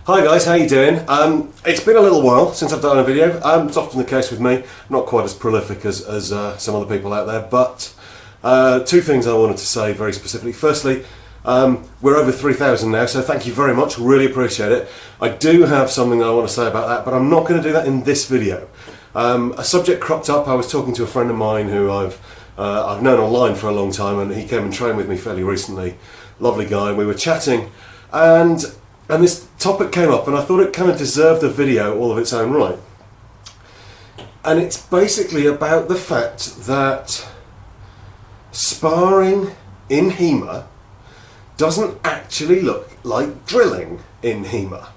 Hi guys, how you doing? It's been a little while since I've done a video. It's often the case with me. I'm not quite as prolific as some other people out there, but two things I wanted to say very specifically. Firstly, we're over 3,000 now, so thank you very much, really appreciate it. I do have something that I want to say about that, but I'm not going to do that in this video. A subject cropped up. I was talking to a friend of mine who I've known online for a long time, and he came and trained with me fairly recently. Lovely guy, we were chatting, and this topic came up, and I thought it kind of deserved a video all of its own right. And it's basically about the fact that sparring in HEMA doesn't actually look like drilling in HEMA.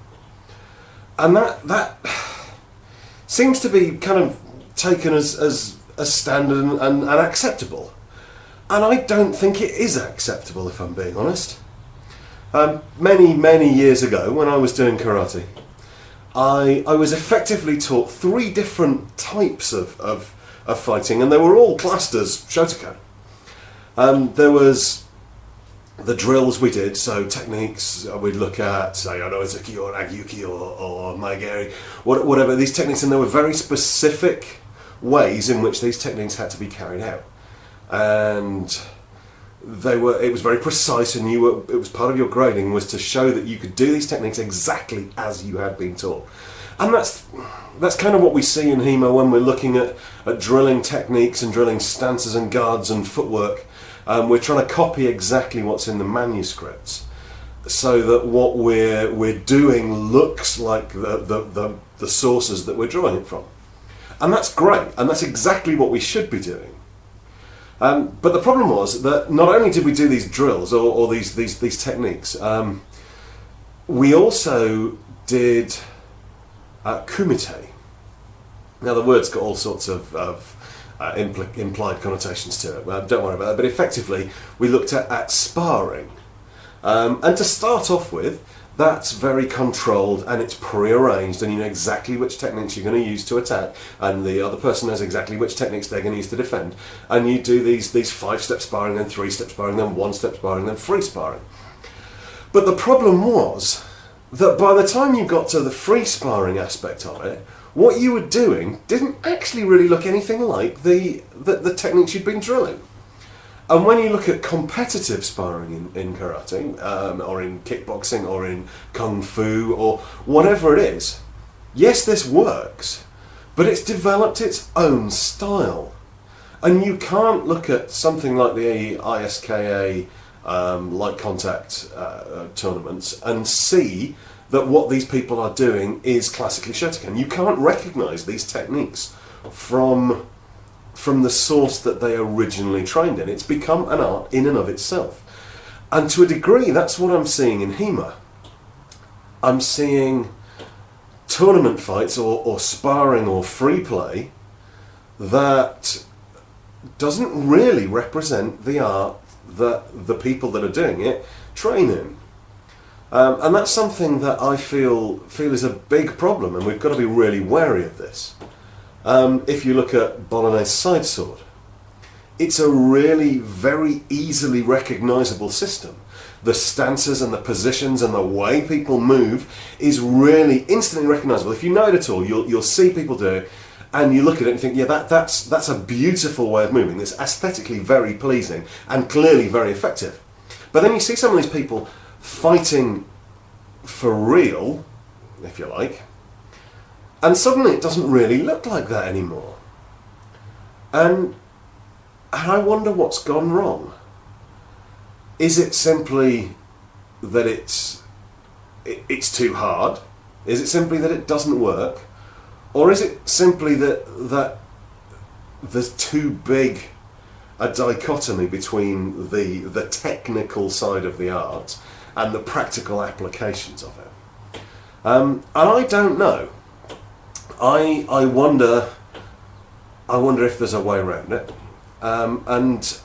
And that seems to be kind of taken as standard and acceptable. And I don't think it is acceptable, if I'm being honest. Many years ago, when I was doing karate, I was effectively taught three different types of fighting, and they were all classed as Shotokan. There was the drills we did, so techniques we'd look at, say, Onozuki or Agyuki or Maegeri, whatever, these techniques, and there were very specific ways in which these techniques had to be carried out. And it was very precise, and it was part of your grading was to show that you could do these techniques exactly as you had been taught. And that's kind of what we see in HEMA when we're looking at drilling techniques and drilling stances and guards and footwork. We're trying to copy exactly what's in the manuscripts, so that what we're doing looks like the sources that we're drawing it from. And that's great, and that's exactly what we should be doing. But the problem was that not only did we do these drills or these techniques, we also did kumite. Now the word's got all sorts of implied connotations to it. Don't worry about that. But effectively, we looked at sparring, and to start off with, that's very controlled and it's pre-arranged, and you know exactly which techniques you're going to use to attack, and the other person knows exactly which techniques they're going to use to defend, and you do these 5-step sparring, then 3-step sparring, then 1-step sparring, then free sparring. But the problem was that by the time you got to the free sparring aspect of it, what you were doing didn't actually really look anything like the techniques you'd been drilling. And when you look at competitive sparring in karate, or in kickboxing, or in kung fu, or whatever it is, yes, this works, but it's developed its own style. And you can't look at something like the ISKA light contact tournaments and see that what these people are doing is classically Shotokan. You can't recognise these techniques from the source that they originally trained in. It's become an art in and of itself. And to a degree, that's what I'm seeing in HEMA. I'm seeing tournament fights or sparring or free play that doesn't really represent the art that the people that are doing it train in. And that's something that I feel is a big problem, and we've got to be really wary of this. If you look at Bolognese side sword, it's a really very easily recognisable system. The stances and the positions and the way people move is really instantly recognisable. If you know it at all, you'll see people do it, and you look at it and think, yeah, that's a beautiful way of moving. It's aesthetically very pleasing and clearly very effective. But then you see some of these people fighting for real, if you like, and suddenly it doesn't really look like that anymore. And I wonder what's gone wrong. Is it simply that it's too hard? Is it simply that it doesn't work? Or is it simply that there's too big a dichotomy between the technical side of the art and the practical applications of it? And I don't know. I wonder if there's a way around it, and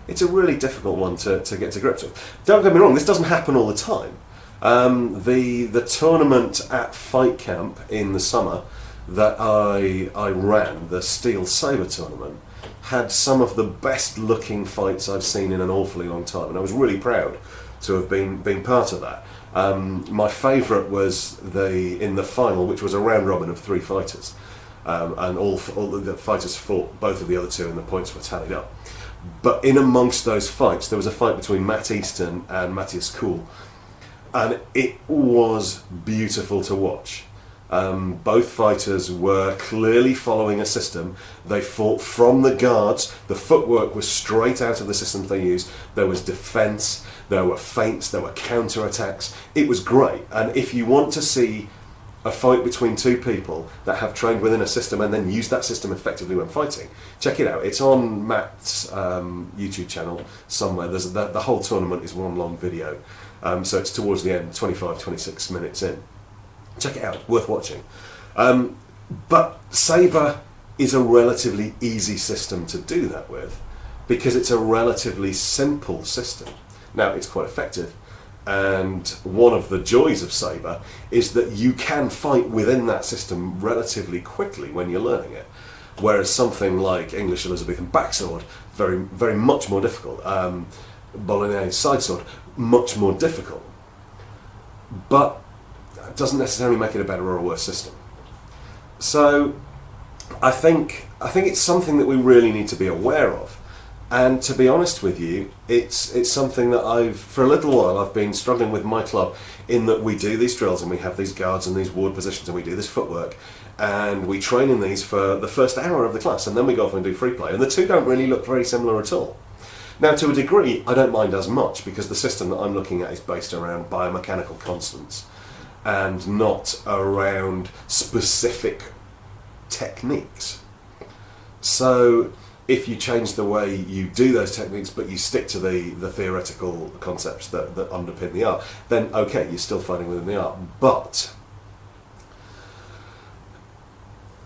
it's a really difficult one to get to grips with. Don't get me wrong, this doesn't happen all the time. The tournament at Fight Camp in the summer that I ran, the Steel Saber tournament, had some of the best looking fights I've seen in an awfully long time, and I was really proud to have been part of that. My favourite was in the final, which was a round robin of 3 fighters, and all the fighters fought both of the other 2, and the points were tallied up. But in amongst those fights, there was a fight between Matt Easton and Matthias Kuhl, and it was beautiful to watch. Both fighters were clearly following a system. They fought from the guards. The footwork was straight out of the systems they used. There was defence, there were feints, there were counter-attacks. It was great. And if you want to see a fight between 2 people that have trained within a system and then use that system effectively when fighting, check it out. It's on Matt's YouTube channel somewhere. There's the whole tournament is one long video, so it's towards the end, 25-26 minutes in. Check it out, worth watching. But Sabre is a relatively easy system to do that with, because it's a relatively simple system. Now, it's quite effective, and one of the joys of Sabre is that you can fight within that system relatively quickly when you're learning it, whereas something like English Elizabethan backsword, very, very much more difficult. Bolognese side sword, much more difficult. But it doesn't necessarily make it a better or a worse system. So I think it's something that we really need to be aware of. And to be honest with you, it's something that for a little while I've been struggling with my club, in that we do these drills and we have these guards and these ward positions and we do this footwork and we train in these for the first hour of the class, and then we go off and do free play, and the 2 don't really look very similar at all. Now, to a degree, I don't mind as much, because the system that I'm looking at is based around biomechanical constants and not around specific techniques. So if you change the way you do those techniques but you stick to the theoretical concepts that underpin the art, then okay, you're still fighting within the art, but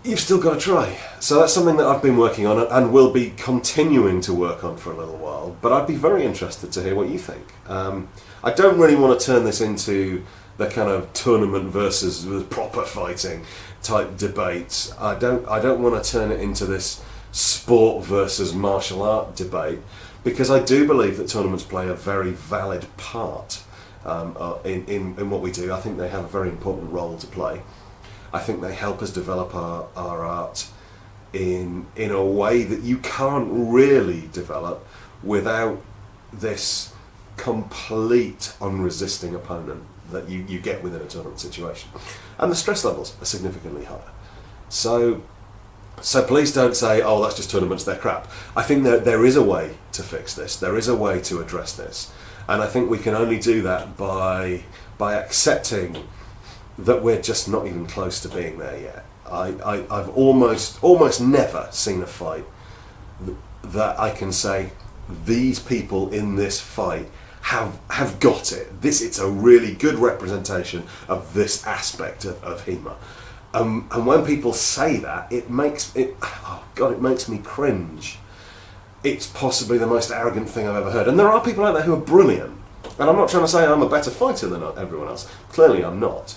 you've still got to try. So that's something that I've been working on and will be continuing to work on for a little while, but I'd be very interested to hear what you think. I don't really want to turn this into the kind of tournament versus proper fighting type debates. I don't want to turn it into this sport versus martial art debate, because I do believe that tournaments play a very valid part in what we do. I think they have a very important role to play. I think they help us develop our art in a way that you can't really develop without this complete unresisting opponent that you get within a tournament situation. And the stress levels are significantly higher. So please don't say, oh, that's just tournaments, they're crap. I think that there is a way to fix this. There is a way to address this. And I think we can only do that by accepting that we're just not even close to being there yet. I've almost never seen a fight that I can say, these people in this fight have got it. It's a really good representation of this aspect of HEMA. And when people say that, it makes me cringe. It's possibly the most arrogant thing I've ever heard. And there are people out there who are brilliant. And I'm not trying to say I'm a better fighter than everyone else. Clearly I'm not.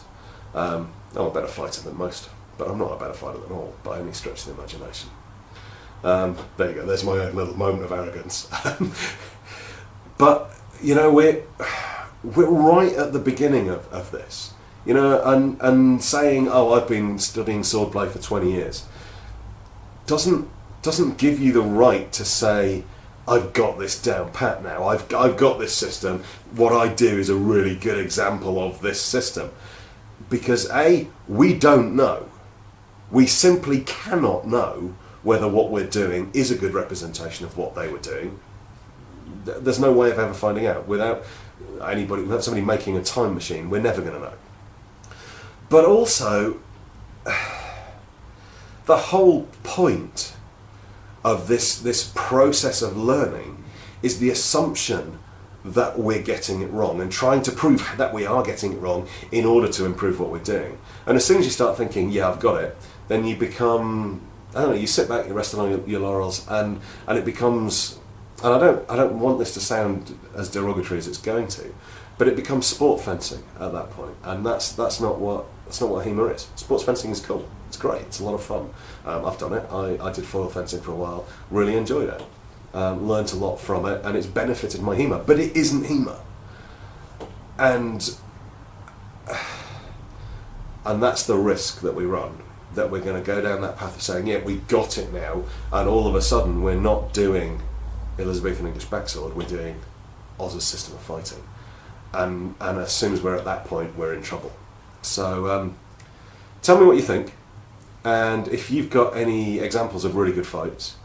I'm a better fighter than most, but I'm not a better fighter than all, by any stretch of the imagination. There you go, there's my own little moment of arrogance. But, you know, we're right at the beginning of this. You know, and saying, oh, I've been studying swordplay for 20 years, doesn't give you the right to say, I've got this down pat now, I've got this system, what I do is a really good example of this system. Because A, we don't know. We simply cannot know whether what we're doing is a good representation of what they were doing. There's no way of ever finding out. Without somebody making a time machine, we're never going to know. But also, the whole point of this process of learning is the assumption that we're getting it wrong and trying to prove that we are getting it wrong in order to improve what we're doing. And as soon as you start thinking, yeah, I've got it, then you become, I don't know, you sit back, you rest on your laurels, and it becomes, and I don't want this to sound as derogatory as it's going to, but it becomes sport fencing at that point, and that's not what HEMA is. Sports fencing is cool. It's great. It's a lot of fun. I've done it. I did foil fencing for a while. Really enjoyed it. Learnt a lot from it, and it's benefited my HEMA. But it isn't HEMA. And And that's the risk that we run, that we're going to go down that path of saying, yeah, we've got it now, and all of a sudden we're not doing Elizabethan English backsword, we're doing Oz's system of fighting. And as soon as we're at that point, we're in trouble. So tell me what you think, and if you've got any examples of really good fights,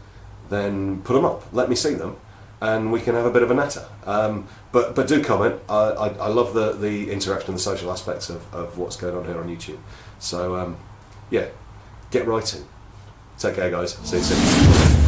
then put them up, let me see them, and we can have a bit of a natter. But do comment. I love the interaction and the social aspects of what's going on here on YouTube. So yeah, get writing. Take care, guys. See you soon.